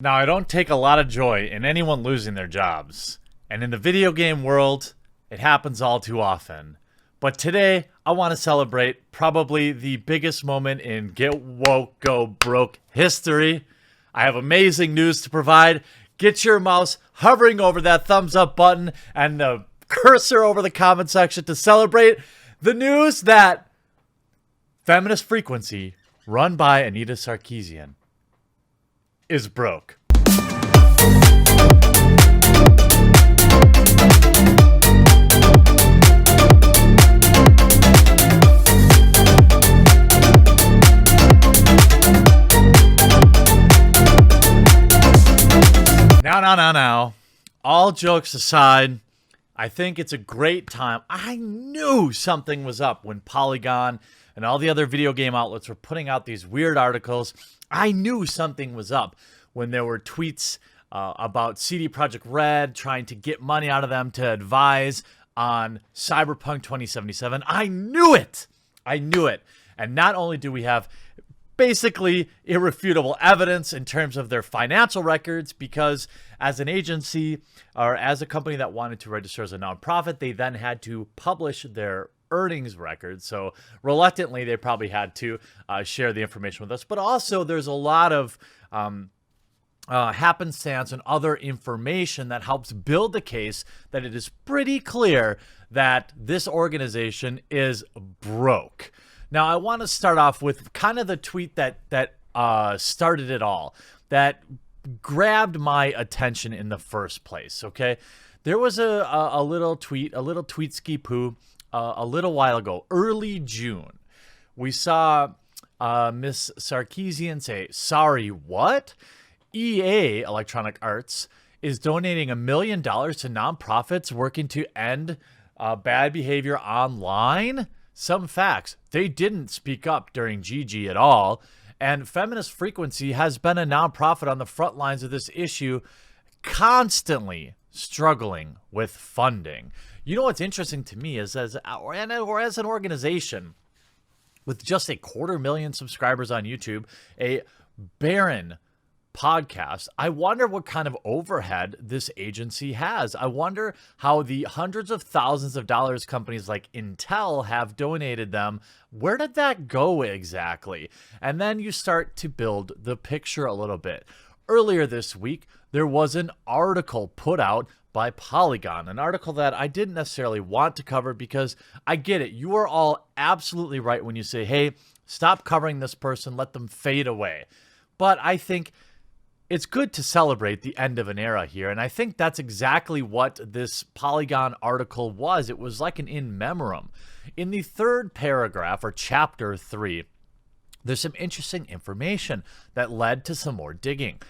Now, I don't take a lot of joy in anyone losing their jobs, and in the video game world, it happens all too often. But today, I want to celebrate probably the biggest moment in Get Woke, Go Broke history. I have amazing news to provide. Get your mouse hovering over that thumbs up button and the cursor over the comment section to celebrate the news that Feminist Frequency, run by Anita Sarkeesian, is broke. Now. All jokes aside, I think it's a great time. I knew something was up when Polygon and all the other video game outlets were putting out these weird articles. I knew something was up when there were tweets about CD Projekt Red trying to get money out of them to advise on Cyberpunk 2077. I knew it. And not only do we have basically irrefutable evidence in terms of their financial records, because as an agency or as a company that wanted to register as a nonprofit, they then had to publish their earnings records. So reluctantly, they probably had to share the information with us. But also there's a lot of happenstance and other information that helps build the case that it is pretty clear that this organization is broke. Now, I want to start off with kind of the tweet that started it all, that grabbed my attention in the first place, okay? There was a little tweet, ski poo a little while ago, early June. We saw Miss Sarkeesian say, "Sorry, what? EA, Electronic Arts, is donating $1 million to nonprofits working to end bad behavior online?" Some facts: they didn't speak up during GG at all, and Feminist Frequency has been a nonprofit on the front lines of this issue, constantly struggling with funding. You know what's interesting to me is as an organization with just 250,000 subscribers on YouTube, a barren podcast, I wonder what kind of overhead this agency has. I wonder how the hundreds of thousands of dollars companies like Intel have donated them. Where did that go exactly? And then you start to build the picture a little bit. Earlier this week, there was an article put out by Polygon, an article that I didn't necessarily want to cover because I get it. You are all absolutely right when you say, hey, stop covering this person, let them fade away. But I think it's good to celebrate the end of an era here, and I think that's exactly what this Polygon article was. It was like an in memoriam. In the third paragraph, or chapter 3, there's some interesting information that led to some more digging.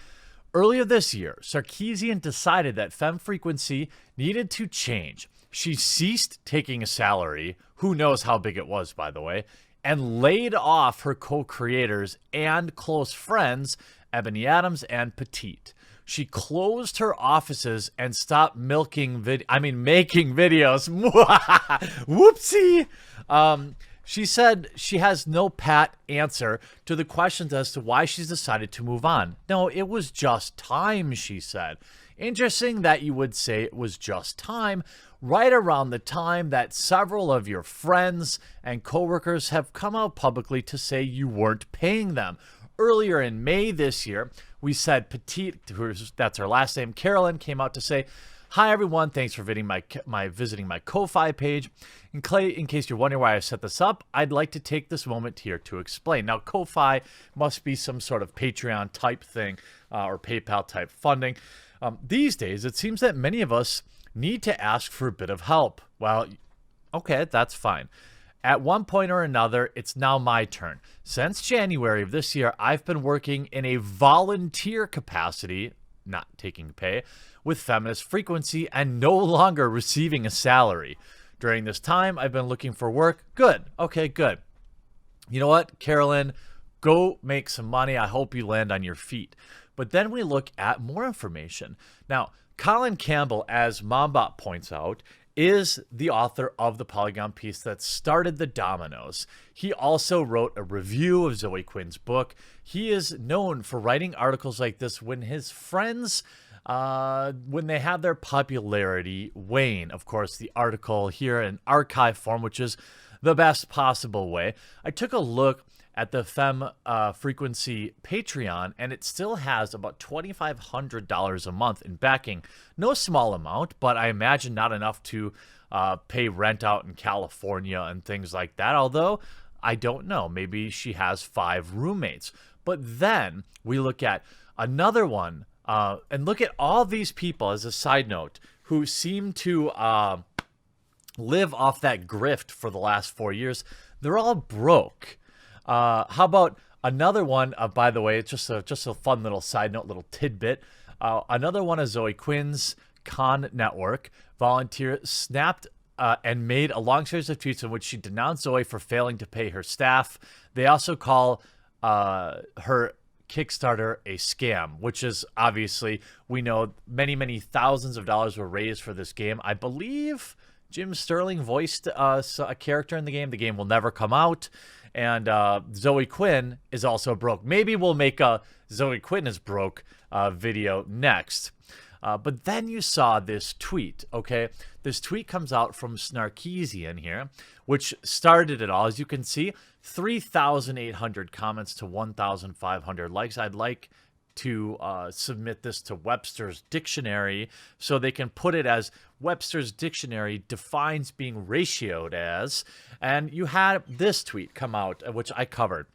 Earlier this year, Sarkeesian decided that Fem Frequency needed to change. She ceased taking a salary, who knows how big it was, by the way, and laid off her co-creators and close friends, Ebony Adams and Petite. She closed her offices and stopped making videos. Whoopsie. She said she has no pat answer to the questions as to why she's decided to move on. No, it was just time, she said. Interesting that you would say it was just time, right around the time that several of your friends and coworkers have come out publicly to say you weren't paying them. Earlier in May this year, we said Petite, that's her last name, Carolyn, came out to say, "Hi everyone, thanks for visiting my Ko-Fi page. In case you're wondering why I set this up, I'd like to take this moment here to explain." Now, Ko-Fi must be some sort of Patreon type thing or PayPal type funding. These days, it seems that many of us need to ask for a bit of help. Well, okay, that's fine. At one point or another, it's now my turn. Since January of this year, I've been working in a volunteer capacity, not taking pay, with Feminist Frequency and no longer receiving a salary. During this time, I've been looking for work. Good. Okay, good. You know what, Carolyn? Go make some money. I hope you land on your feet. But then we look at more information. Now, Colin Campbell, as Mombot points out, is the author of the Polygon piece that started the dominoes. He also wrote a review of Zoe Quinn's book. He is known for writing articles like this when his friends, when they have their popularity wane. Of course, the article here in archive form, which is the best possible way. I took a look at the Frequency Patreon, and it still has about $2,500 a month in backing. No small amount, but I imagine not enough to pay rent out in California and things like that. Although, I don't know. Maybe she has 5 roommates. But then we look at another one, and look at all these people, as a side note, who seem to live off that grift for the last 4 years. They're all broke. How about another one? By the way, it's just a fun little side note, little tidbit. Another one of Zoe Quinn's Con Network volunteer snapped and made a long series of tweets in which she denounced Zoe for failing to pay her staff. They also call her Kickstarter a scam, which is obviously, we know many thousands of dollars were raised for this game. I believe Jim Sterling voiced a character in the game. The game will never come out. And Zoe Quinn is also broke. Maybe we'll make a Zoe Quinn is broke video next. But then you saw this tweet, okay? This tweet comes out from Sarkeesian here, which started it all. As you can see, 3,800 comments to 1,500 likes. I'd like to submit this to Webster's Dictionary so they can put it as Webster's Dictionary defines being ratioed as. And you had this tweet come out, which I covered.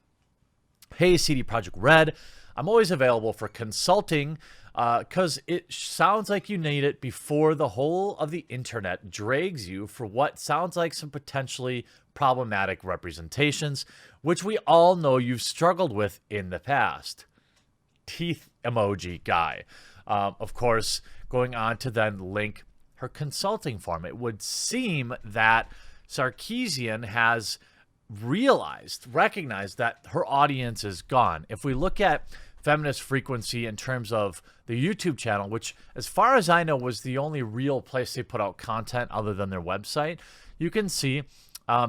Hey, CD Projekt Red, I'm always available for consulting because it sounds like you need it before the whole of the internet drags you for what sounds like some potentially problematic representations, which we all know you've struggled with in the past. Teeth emoji guy. Of course, going on to then link her consulting form. It would seem that Sarkeesian has recognized that her audience is gone. If we look at Feminist Frequency in terms of the YouTube channel, which as far as I know was the only real place they put out content other than their website, you can see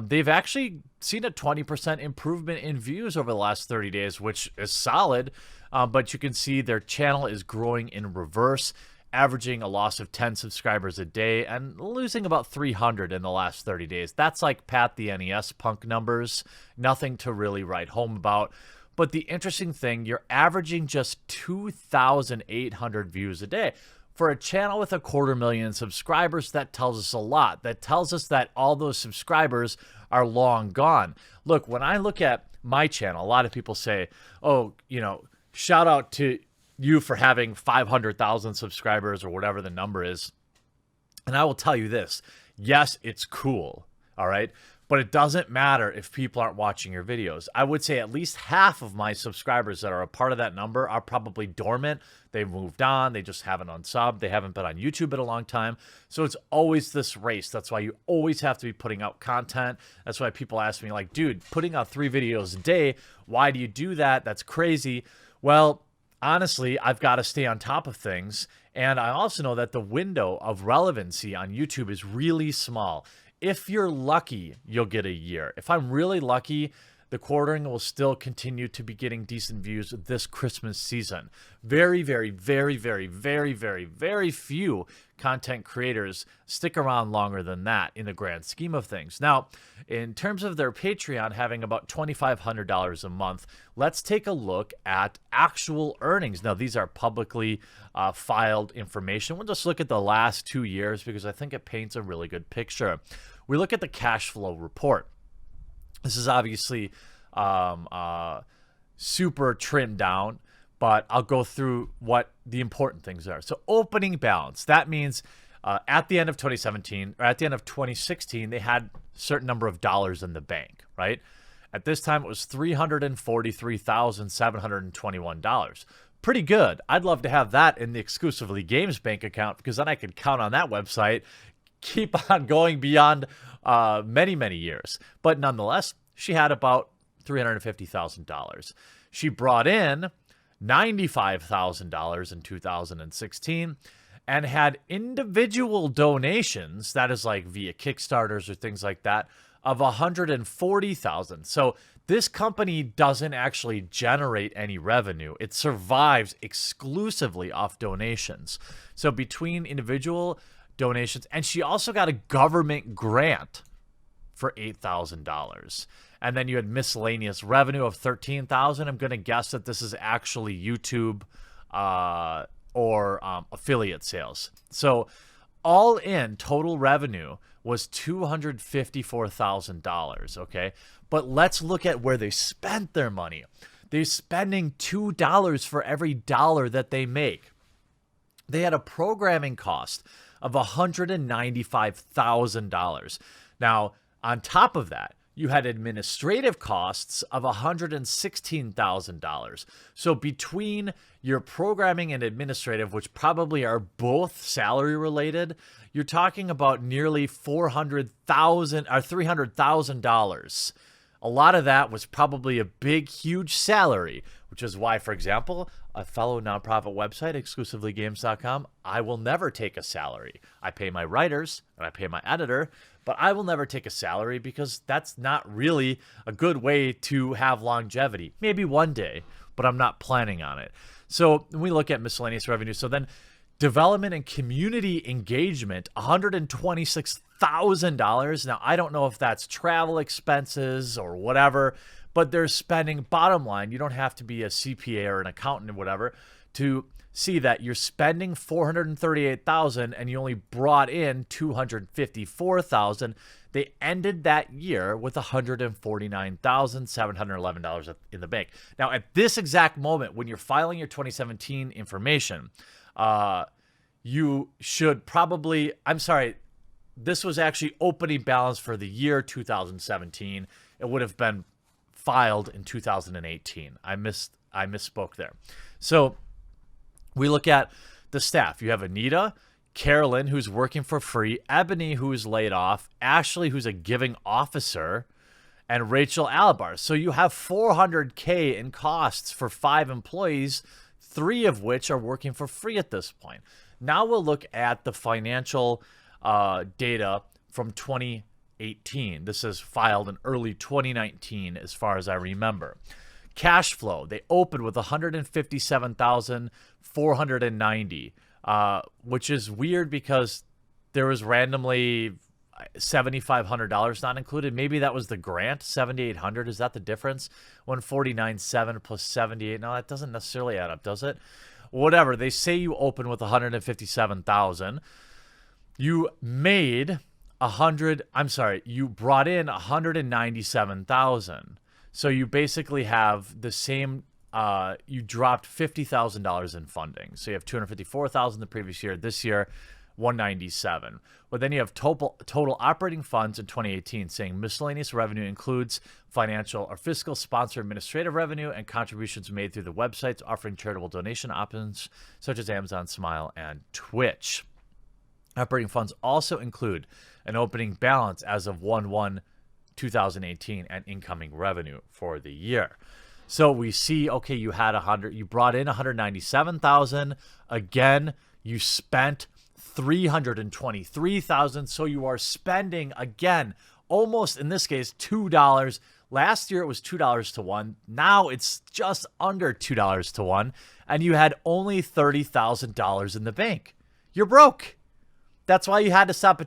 they've actually seen a 20% improvement in views over the last 30 days, which is solid. But you can see their channel is growing in reverse, averaging a loss of 10 subscribers a day and losing about 300 in the last 30 days. That's like Pat the NES Punk numbers. Nothing to really write home about. But the interesting thing, you're averaging just 2,800 views a day. For a channel with 250,000 subscribers, that tells us a lot. That tells us that all those subscribers are long gone. Look, when I look at my channel, a lot of people say, oh, you know, shout out to you for having 500,000 subscribers or whatever the number is. And I will tell you this. Yes, it's cool. All right. But it doesn't matter if people aren't watching your videos. I would say at least half of my subscribers that are a part of that number are probably dormant. They've moved on. They just haven't unsubbed. They haven't been on YouTube in a long time. So it's always this race. That's why you always have to be putting out content. That's why people ask me like, dude, putting out 3 videos a day, why do you do that? That's crazy. Well, honestly, I've got to stay on top of things. And I also know that the window of relevancy on YouTube is really small. If you're lucky, you'll get a year. If I'm really lucky, the quartering will still continue to be getting decent views this Christmas season. Very few content creators stick around longer than that in the grand scheme of things. Now, in terms of their Patreon having about $2,500 a month, let's take a look at actual earnings. Now, these are publicly filed information. We'll just look at the last 2 years because I think it paints a really good picture. We look at the cash flow report. This is obviously super trimmed down, but I'll go through what the important things are. So opening balance, that means at the end of 2017 or at the end of 2016, they had a certain number of dollars in the bank, right? At this time, it was $343,721. Pretty good. I'd love to have that in the Exclusively Games bank account because then I could count on that website, keep on going beyond many years. But nonetheless, she had about $350,000. She brought in $95,000 in 2016, and had individual donations, that is like via Kickstarters or things like that, of 140,000. So this company doesn't actually generate any revenue. It survives exclusively off donations. So between individual donations, and she also got a government grant for $8,000. And then you had miscellaneous revenue of $13,000. I'm going to guess that this is actually YouTube or affiliate sales. So all in, total revenue was $254,000, okay? But let's look at where they spent their money. They're spending $2 for every dollar that they make. They had a programming cost of $195,000. Now, on top of that, you had administrative costs of $116,000. So between your programming and administrative, which probably are both salary related, you're talking about nearly $400,000 or $300,000. A lot of that was probably a big, huge salary, which is why, for example, a fellow nonprofit website, exclusivelygames.com, I will never take a salary. I pay my writers and I pay my editor, but I will never take a salary because that's not really a good way to have longevity. Maybe one day, but I'm not planning on it. So when we look at miscellaneous revenue, so then development and community engagement, $126,000. Now, I don't know if that's travel expenses or whatever, but they're spending, bottom line, you don't have to be a CPA or an accountant or whatever to see that you're spending $438,000 and you only brought in $254,000. They ended that year with $149,711 in the bank. Now, at this exact moment, when you're filing your 2017 information, you should probably, I'm sorry, this was actually opening balance for the year 2017. It would have been filed in 2018. I misspoke there. So we look at the staff. You have Anita, Carolyn, who's working for free, Ebony, who's laid off, Ashley, who's a giving officer, and Rachel Alabar. So you have $400K in costs for 5 employees, 3 of which are working for free at this point. Now we'll look at the financial data from 2018. This is filed in early 2019 as far as I remember. Cash flow, they opened with $157,490, which is weird because there was randomly $7,500 not included. Maybe that was the grant, $7,800. Is that the difference? 149.7 plus 78. No, that doesn't necessarily add up, does it? Whatever. They say you open with 157,000. You made you brought in 197,000. So you basically have the same, you dropped $50,000 in funding. So you have 254,000 the previous year. This year, 197. But then you have total operating funds in 2018 saying miscellaneous revenue includes financial or fiscal, sponsor, administrative revenue, and contributions made through the websites offering charitable donation options such as Amazon, Smile, and Twitch. Operating funds also include an opening balance as of 1/1/2018 and incoming revenue for the year. So we see, okay, you brought in 197,000. Again, you spent 323,000. So you are spending again, almost in this case, $2. Last year it was $2 to 1. Now it's just under $2 to 1. And you had only $30,000 in the bank. You're broke. That's why you had to stop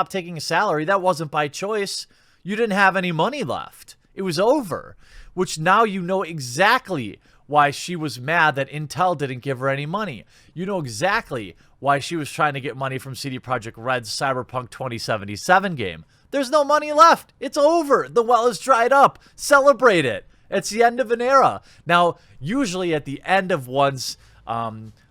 taking a salary. That wasn't by choice. You didn't have any money left. It was over, which now you know exactly why she was mad that Intel didn't give her any money. You know exactly why she was trying to get money from CD Projekt Red's Cyberpunk 2077 game. There's no money left. It's over. The well is dried up. Celebrate it. It's the end of an era. Now, usually at the end of one's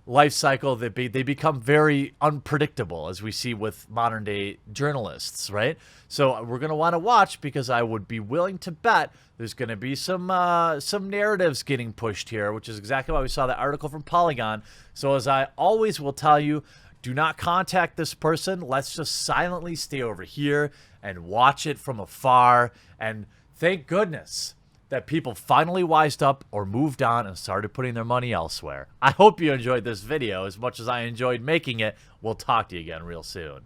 life cycle, they become very unpredictable, as we see with modern day journalists, right? So we're going to want to watch, because I would be willing to bet there's going to be some narratives getting pushed here, which is exactly why we saw that article from Polygon. So as I always will tell you, do not contact this person. Let's just silently stay over here and watch it from afar. And thank goodness that people finally wised up or moved on and started putting their money elsewhere. I hope you enjoyed this video as much as I enjoyed making it. We'll talk to you again real soon.